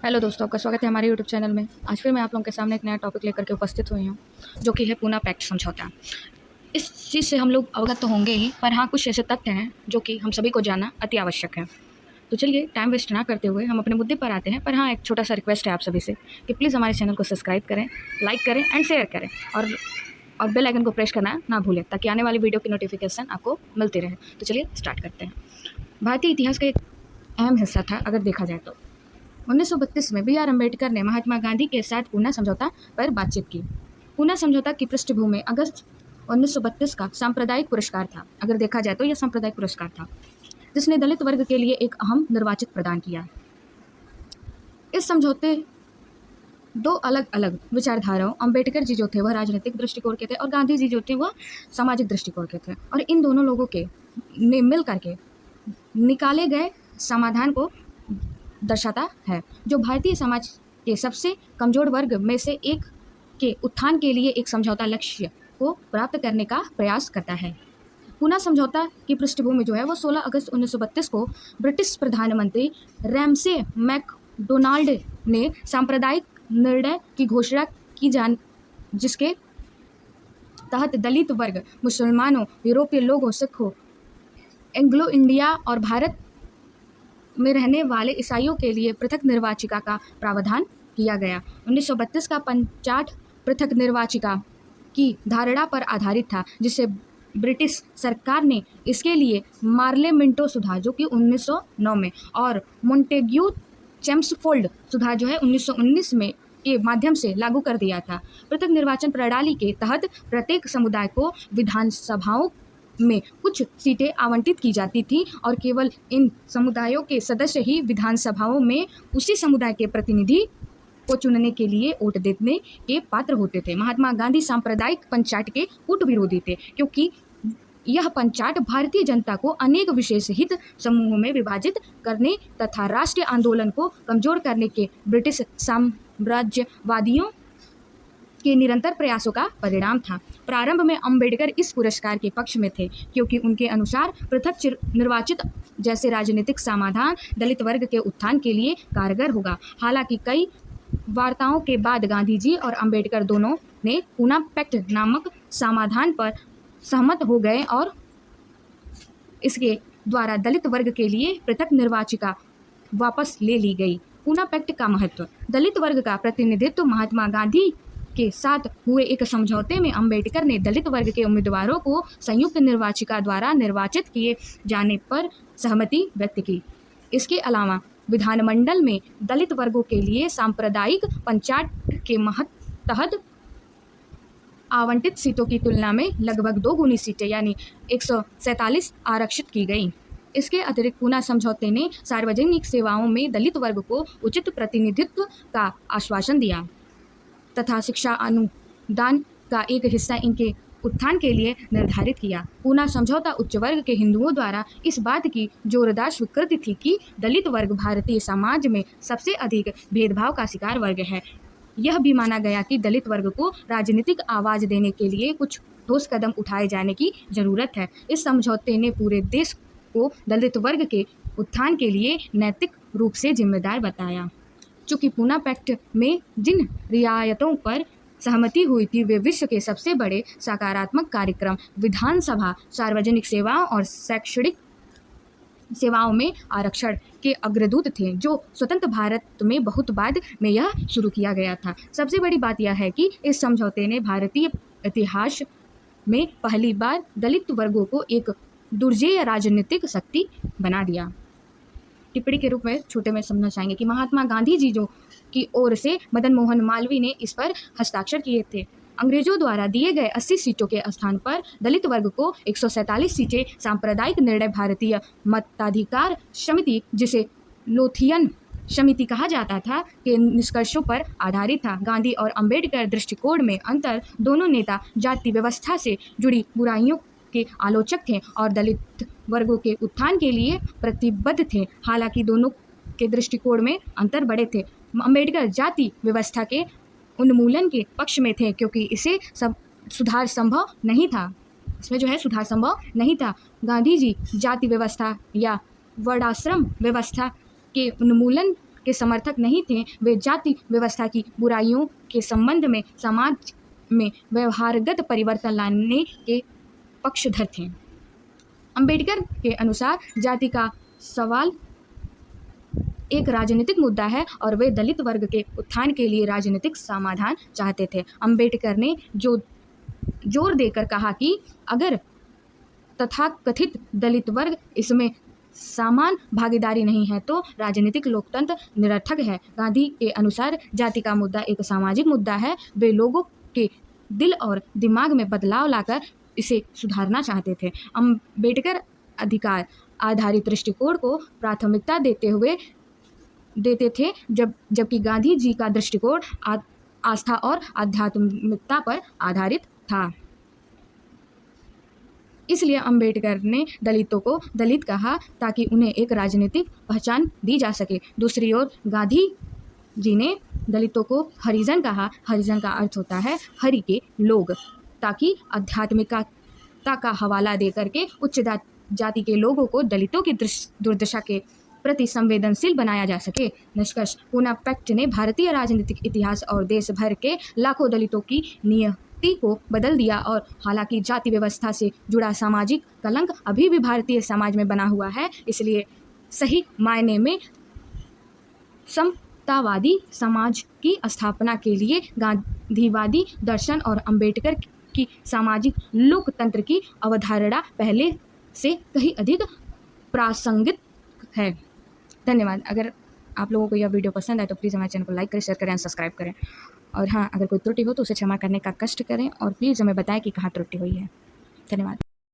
Hello दोस्तों, आपका स्वागत है हमारे यूट्यूब चैनल में। आज फिर मैं आप लोगों के सामने एक नया टॉपिक लेकर के उपस्थित हुई हूँ, जो कि है पूना पैक्ट समझौता। इस चीज़ से हम लोग अवगत तो होंगे ही, पर हाँ, कुछ ऐसे तथ्य हैं जो कि हम सभी को जानना अति आवश्यक है। तो चलिए, टाइम वेस्ट ना करते हुए हम अपने मुद्दे पर आते हैं। पर हाँ, एक छोटा सा रिक्वेस्ट है आप सभी से कि प्लीज़ हमारे चैनल को सब्सक्राइब करें, लाइक करें एंड शेयर करें, और बेल आइकन को प्रेस करना ना भूलें, ताकि आने वाली वीडियो की नोटिफिकेशन आपको मिलती रहे। तो चलिए स्टार्ट करते हैं। भारतीय इतिहास का एक अहम हिस्सा था अगर देखा जाए तो 1932 में बी आर अम्बेडकर ने महात्मा गांधी के साथ पूना समझौता पर बातचीत की। पूना समझौता की पृष्ठभूमि अगस्त 1932 का सांप्रदायिक पुरस्कार था। अगर देखा जाए तो यह सांप्रदायिक पुरस्कार था, जिसने दलित वर्ग के लिए एक अहम निर्वाचित प्रदान किया। इस समझौते दो अलग अलग विचारधाराओं, अम्बेडकर जी जो थे वह राजनीतिक दृष्टिकोण के थे और गांधी जी जो थे वह सामाजिक दृष्टिकोण के थे, और इन दोनों लोगों के ने मिल करके निकाले गए समाधान को दर्शाता है, जो भारतीय समाज के सबसे कमजोर वर्ग में से एक के उत्थान के लिए एक समझौता लक्ष्य को प्राप्त करने का प्रयास करता है। पूना समझौता की पृष्ठभूमि जो है वो 16 अगस्त 1932 को ब्रिटिश प्रधानमंत्री रैमसे मैकडोनाल्ड ने सांप्रदायिक निर्णय की घोषणा की जिसके तहत दलित वर्ग, मुसलमानों, यूरोपीय लोगों, सिखों, एंग्लो इंडिया और भारत में रहने वाले ईसाइयों के लिए पृथक निर्वाचिका का प्रावधान किया गया। 1932 का पंचाट पृथक निर्वाचिका की धारणा पर आधारित था, जिसे ब्रिटिश सरकार ने इसके लिए मार्लेमेंटो सुधार जो कि 1909 में और मोंटेग्यू चेम्सफोल्ड सुधार जो है 1919 में के माध्यम से लागू कर दिया था। पृथक निर्वाचन प्रणाली के तहत प्रत्येक समुदाय को विधानसभाओं में कुछ सीटें आवंटित की जाती थी और केवल इन समुदायों के सदस्य ही विधानसभाओं में उसी समुदाय के प्रतिनिधि को चुनने के लिए वोट देने के पात्र होते थे। महात्मा गांधी सांप्रदायिक पंचायत के कूट विरोधी थे, क्योंकि यह पंचायत भारतीय जनता को अनेक विशेष हित समूहों में विभाजित करने तथा राष्ट्रीय आंदोलन को कमजोर करने के ब्रिटिश साम्राज्यवादियों के निरंतर प्रयासों का परिणाम था। प्रारंभ में अम्बेडकर इस पुरस्कार के पक्ष में थे, क्योंकि उनके अनुसार पृथक निर्वाचित जैसे राजनीतिक समाधान दलित वर्ग के उत्थान के लिए कारगर होगा। हालांकि कई वार्ताओं के बाद गांधी जी और अम्बेडकर दोनों ने पूना पैक्ट नामक समाधान पर सहमत हो गए और इसके द्वारा दलित वर्ग के लिए पृथक निर्वाचिका वापस ले ली गई। पूना पैक्ट का महत्व। दलित वर्ग का प्रतिनिधित्व। महात्मा गांधी के साथ हुए एक समझौते में अम्बेडकर ने दलित वर्ग के उम्मीदवारों को संयुक्त निर्वाचिका द्वारा निर्वाचित किए जाने पर सहमति व्यक्त की। इसके अलावा विधानमंडल में दलित वर्गों के लिए सांप्रदायिक पंचायत के तहत आवंटित सीटों की तुलना में लगभग 2 गुनी सीटें यानी 147 आरक्षित की गई। इसके अतिरिक्त पूना समझौते ने सार्वजनिक सेवाओं में दलित वर्ग को उचित प्रतिनिधित्व का आश्वासन दिया तथा शिक्षा अनुदान का एक हिस्सा इनके उत्थान के लिए निर्धारित किया। पूना समझौता उच्च वर्ग के हिंदुओं द्वारा इस बात की जोरदार स्वीकृति थी कि दलित वर्ग भारतीय समाज में सबसे अधिक भेदभाव का शिकार वर्ग है। यह भी माना गया कि दलित वर्ग को राजनीतिक आवाज देने के लिए कुछ ठोस कदम उठाए जाने की जरूरत है। इस समझौते ने पूरे देश को दलित वर्ग के उत्थान के लिए नैतिक रूप से जिम्मेदार बताया। चूँकि पूना पैक्ट में जिन रियायतों पर सहमति हुई थी वे विश्व के सबसे बड़े सकारात्मक कार्यक्रम विधानसभा, सार्वजनिक सेवाओं और शैक्षणिक सेवाओं में आरक्षण के अग्रदूत थे, जो स्वतंत्र भारत में बहुत बाद में यह शुरू किया गया था। सबसे बड़ी बात यह है कि इस समझौते ने भारतीय इतिहास में पहली बार दलित वर्गों को एक दुर्जेय राजनीतिक शक्ति बना दिया। टिप्पणी के रूप में छोटे में समझना चाहेंगे कि महात्मा गांधी जी जो की ओर से मदन मोहन मालवीय ने इस पर हस्ताक्षर किए थे। अंग्रेजों द्वारा दिए गए 80 सीटों के स्थान पर दलित वर्ग को 147 सीटें सांप्रदायिक निर्णय भारतीय मताधिकार समिति, जिसे लोथियन समिति कहा जाता था, के निष्कर्षों पर आधारित था। गांधी और अम्बेडकर दृष्टिकोण में अंतर। दोनों नेता जाति व्यवस्था से जुड़ी बुराइयों के आलोचक थे और दलित वर्गों के उत्थान के लिए प्रतिबद्ध थे। हालांकि दोनों के दृष्टिकोण में अंतर बड़े थे। अम्बेडकर जाति व्यवस्था के उन्मूलन के पक्ष में थे, क्योंकि इसे सुधार संभव नहीं था। इसमें जो है सुधार संभव नहीं था। गांधी जी जाति व्यवस्था या वर्णाश्रम व्यवस्था के उन्मूलन के समर्थक नहीं थे। वे जाति व्यवस्था की बुराइयों के संबंध में समाज में व्यवहारगत परिवर्तन लाने के पक्षधर थे। अंबेडकर के अनुसार जाति का सवाल एक राजनीतिक मुद्दा है और वे दलित वर्ग के उत्थान के लिए राजनीतिक समाधान चाहते थे। अंबेडकर ने जोर देकर कहा कि अगर तथाकथित दलित वर्ग इसमें समान भागीदारी नहीं है तो राजनीतिक लोकतंत्र निरर्थक है। गांधी के अनुसार जाति का मुद्दा एक सामाजिक मुद्दा है। वे लोगों के दिल और दिमाग में बदलाव लाकर इसे सुधारना चाहते थे। अंबेडकर अधिकार आधारित दृष्टिकोण को प्राथमिकता देते थे, जबकि गांधी जी का दृष्टिकोण आस्था और आध्यात्मिकता पर आधारित था। इसलिए अंबेडकर ने दलितों को दलित कहा ताकि उन्हें एक राजनीतिक पहचान दी जा सके। दूसरी ओर गांधी जी ने दलितों को हरिजन कहा। हरिजन का अर्थ होता है हरि के लोग, ताकि आध्यात्मिकता का हवाला दे करके उच्च जाति के लोगों को दलितों की दुर्दशा के प्रति संवेदनशील बनाया जा सके। निष्कर्ष, पूना पैक्ट ने भारतीय राजनीतिक इतिहास और देश भर के लाखों दलितों की नियति को बदल दिया। और हालांकि जाति व्यवस्था से जुड़ा सामाजिक कलंक अभी भी भारतीय समाज में बना हुआ है, इसलिए सही मायने में समतावादी समाज की स्थापना के लिए गांधीवादी दर्शन और अंबेडकर की सामाजिक लोकतंत्र की अवधारणा पहले से कहीं अधिक प्रासंगिक है। धन्यवाद। अगर आप लोगों को यह वीडियो पसंद आए तो प्लीज़ हमारे चैनल को लाइक करें, शेयर करें और सब्सक्राइब करें। और हाँ, अगर कोई त्रुटि हो तो उसे क्षमा करने का कष्ट करें और प्लीज़ हमें बताएं कि कहाँ त्रुटि हुई है। धन्यवाद।